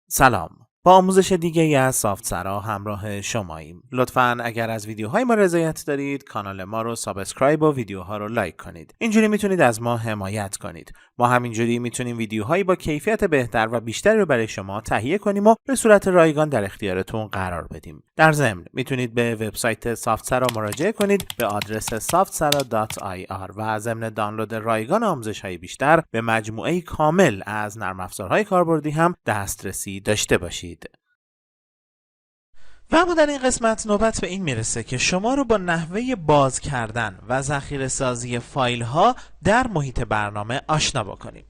سلام. با آموزش دیگه‌ای از سافت‌سرا همراه شماییم. لطفاً اگر از ویدیوهای ما رضایت دارید، کانال ما رو سابسکرایب و ویدیوها رو لایک کنید. اینجوری میتونید از ما حمایت کنید. ما همینجوری میتونیم ویدیوهایی با کیفیت بهتر و بیشتری رو برای شما تهیه کنیم و به صورت رایگان در اختیارتون قرار بدیم. در ضمن میتونید به وبسایت سافت‌سرا مراجعه کنید به آدرس softsara.ir و ضمن دانلود رایگان آموزش‌های بیشتر به مجموعه کامل از نرم افزارهای کاربردی هم دسترسی داشته باشید. و اما در این قسمت نوبت به این میرسه که شما رو با نحوه باز کردن و ذخیره سازی فایل ها در محیط برنامه آشنا بکنیم.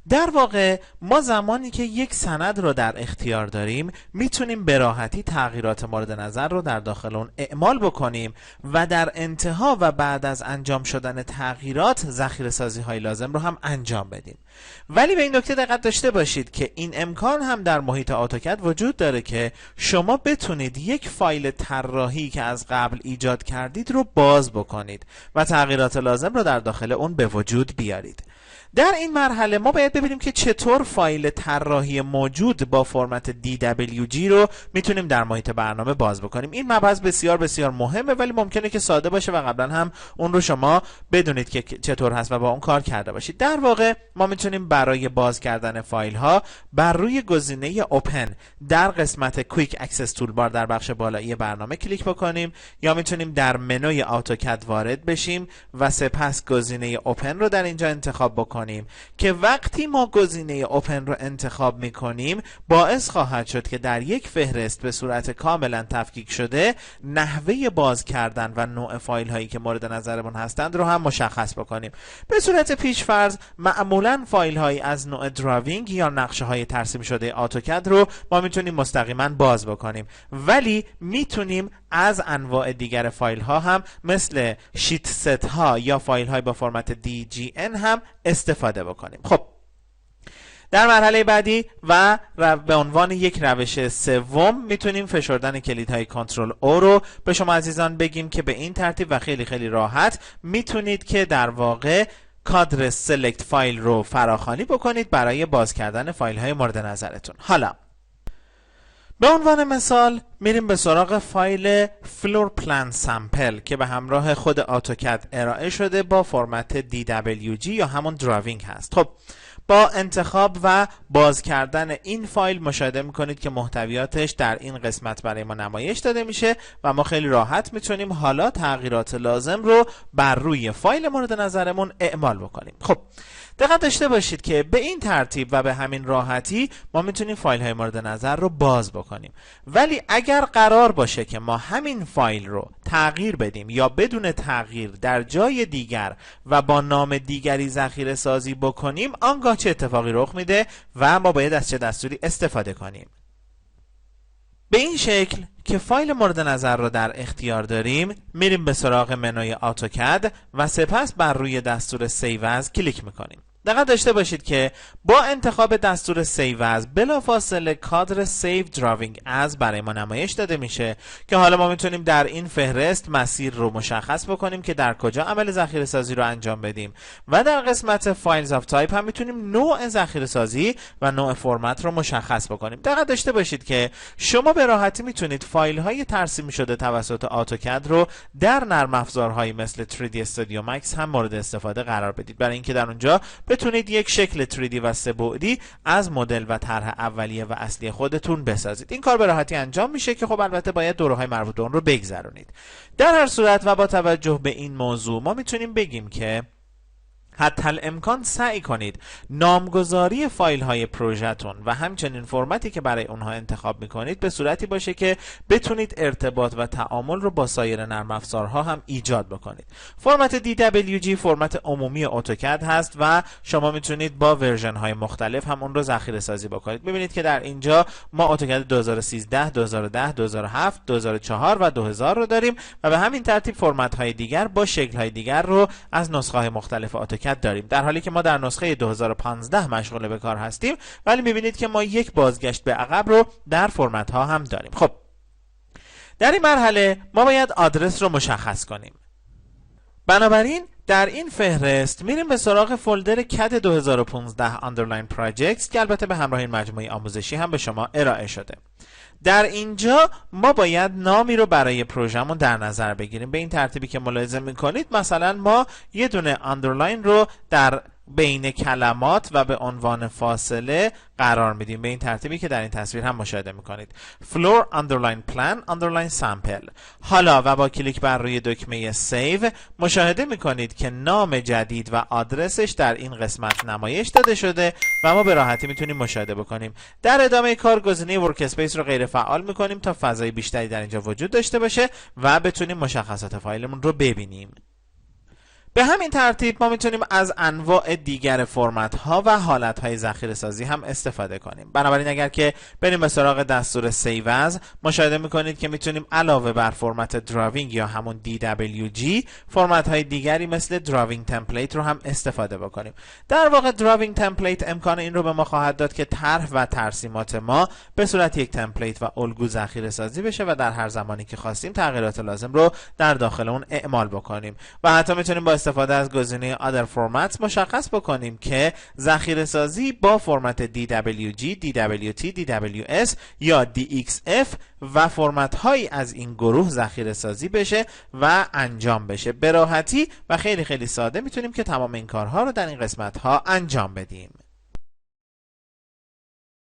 در واقع ما زمانی که یک سند رو در اختیار داریم میتونیم به راحتی تغییرات مورد نظر رو در داخل اون اعمال بکنیم و در انتها و بعد از انجام شدن تغییرات ذخیره سازی های لازم رو هم انجام بدیم. ولی به این نکته دقت داشته باشید که این امکان هم در محیط اتوکد وجود داره که شما بتونید یک فایل طراحی که از قبل ایجاد کردید رو باز بکنید و تغییرات لازم رو در داخل اون به وجود بیارید. در این مرحله ما باید ببینیم که چطور فایل طراحی موجود با فرمت DWG رو میتونیم در محیط برنامه باز بکنیم. این مبحث بسیار بسیار مهمه ولی ممکنه که ساده باشه و قبلا هم اون رو شما بدونید که چطور هست و با اون کار کرده باشید. در واقع ما میتونیم برای باز کردن فایل ها بر روی گزینه اوپن در قسمت کویک اکسس تولبار در بخش بالایی برنامه کلیک بکنیم یا میتونیم در منوی اتوکد وارد بشیم و سپس گزینه اوپن رو در اینجا انتخاب بکنیم که وقتی ما گزینه اوپن رو انتخاب میکنیم باعث خواهد شد که در یک فهرست به صورت کاملا تفکیک شده نحوه باز کردن و نوع فایل هایی که مورد نظرمون هستند رو هم مشخص بکنیم. به صورت پیشفرض معمولا فایل هایی از نوع دراوینگ یا نقشه های ترسیم شده اتوکد رو ما میتونیم مستقیما باز بکنیم ولی میتونیم از انواع دیگر فایل ها هم مثل شیت ست ها یا فایل های با فرمت DGN هم استفاده بکنیم. خب در مرحله بعدی و به عنوان یک روش سوم میتونیم فشردن کلیدهای کنترل او رو به شما عزیزان بگیم که به این ترتیب و خیلی خیلی راحت میتونید که در واقع کادر سلکت فایل رو فراخوانی بکنید برای باز کردن فایل های مورد نظرتون. حالا به عنوان مثال میریم به سراغ فایل فلور پلان سامپل که به همراه خود اتوکد ارائه شده با فرمت DWG یا همون دراوینگ هست. خب با انتخاب و باز کردن این فایل مشاهده میکنید که محتویاتش در این قسمت برای ما نمایش داده میشه و ما خیلی راحت میتونیم حالا تغییرات لازم رو بر روی فایل مورد نظرمون اعمال بکنیم. خب دقت داشته باشید که به این ترتیب و به همین راحتی ما میتونیم فایل های مورد نظر رو باز بکنیم. ولی اگر قرار باشه که ما همین فایل رو تغییر بدیم یا بدون تغییر در جای دیگر و با نام دیگری ذخیره سازی بکنیم آنگاه چه اتفاقی رخ میده و ما باید از چه دستوری استفاده کنیم؟ به این شکل که فایل مورد نظر رو در اختیار داریم میریم به سراغ منوی اتوکد و سپس بر روی دستور سیو از کلیک میکنیم. دقت داشته باشید که با انتخاب دستور سیو از بلافاصله کادر سیو دراوینگ از برای ما نمایش داده میشه که حالا ما میتونیم در این فهرست مسیر رو مشخص بکنیم که در کجا عمل ذخیره سازی رو انجام بدیم و در قسمت فایلز اف تایپ هم میتونیم نوع ذخیره سازی و نوع فرمت رو مشخص بکنیم. دقت داشته باشید که شما به راحتی میتونید فایل های ترسیم شده توسط اتوکد رو در نرم افزارهایی مثل 3D Studio Max هم مورد استفاده قرار بدید برای اینکه در اونجا بتونید یک شکل 3D و 3 بعدی از مدل و طرح اولیه و اصلی خودتون بسازید. این کار به راحتی انجام میشه که خب البته باید دوره‌های مربوط به اون رو بگذرونید. در هر صورت و با توجه به این موضوع ما میتونیم بگیم که حتی الامکان سعی کنید نامگذاری فایل های پروژه‌تون و همچنین فرمتی که برای اونها انتخاب میکنید به صورتی باشه که بتونید ارتباط و تعامل رو با سایر نرم افزارها هم ایجاد بکنید. فرمت DWG فرمت عمومی اتوکد هست و شما میتونید با ورژن های مختلف هم اون رو ذخیره سازی بکنید. ببینید که در اینجا ما اتوکد 2013 2010 2007 2004 و 2000 رو داریم و به همین ترتیب فرمت های دیگر با شکل های دیگر رو از نسخه های مختلف اتوکد داریم، در حالی که ما در نسخه 2015 مشغول به کار هستیم ولی میبینید که ما یک بازگشت به عقب رو در فرمت ها هم داریم. خب در این مرحله ما باید آدرس رو مشخص کنیم. بنابراین در این فهرست میریم به سراغ فولدر CAD 2015 Underline Projects که البته به همراه این مجموعه آموزشی هم به شما ارائه شده. در اینجا ما باید نامی رو برای پروژمون در نظر بگیریم. به این ترتیبی که ملاحظه میکنید مثلا ما یه دونه underline رو در بین کلمات و به عنوان فاصله قرار میدیم، به این ترتیبی که در این تصویر هم مشاهده میکنید. floor underline plan underline sample. حالا و با کلیک بر روی دکمه save مشاهده میکنید که نام جدید و آدرسش در این قسمت نمایش داده شده و ما به راحتی میتونیم مشاهده بکنیم. در ادامه کار گزینه ورک اسپیس رو غیر فعال میکنیم تا فضای بیشتری در اینجا وجود داشته باشه و بتونیم مشخصات فایلمون رو ببینیم. به همین ترتیب ما میتونیم از انواع دیگر فرمت ها و حالت های ذخیره سازی هم استفاده کنیم. بنابراین اگر که بریم به سراغ دستور سیو از، مشاهده میکنید که میتونیم علاوه بر فرمت دراوینگ یا همون DWG فرمت های دیگری مثل دراوینگ تمپلیت رو هم استفاده بکنیم. در واقع دراوینگ تمپلیت امکان این رو به ما خواهد داد که طرح و ترسیمات ما به صورت یک تمپلیت و الگو ذخیره سازی بشه و در هر زمانی که خواستیم تغییرات لازم رو در داخل اون اعمال بکنیم. و حتی میتونیم با استفاده از گزینه Other Formats مشخص بکنیم که ذخیره سازی با فرمت DWG، DWT، DWS یا DXF و فرمت هایی از این گروه ذخیره سازی بشه و انجام بشه. به راحتی و خیلی ساده میتونیم که تمام این کارها رو در این قسمت ها انجام بدیم.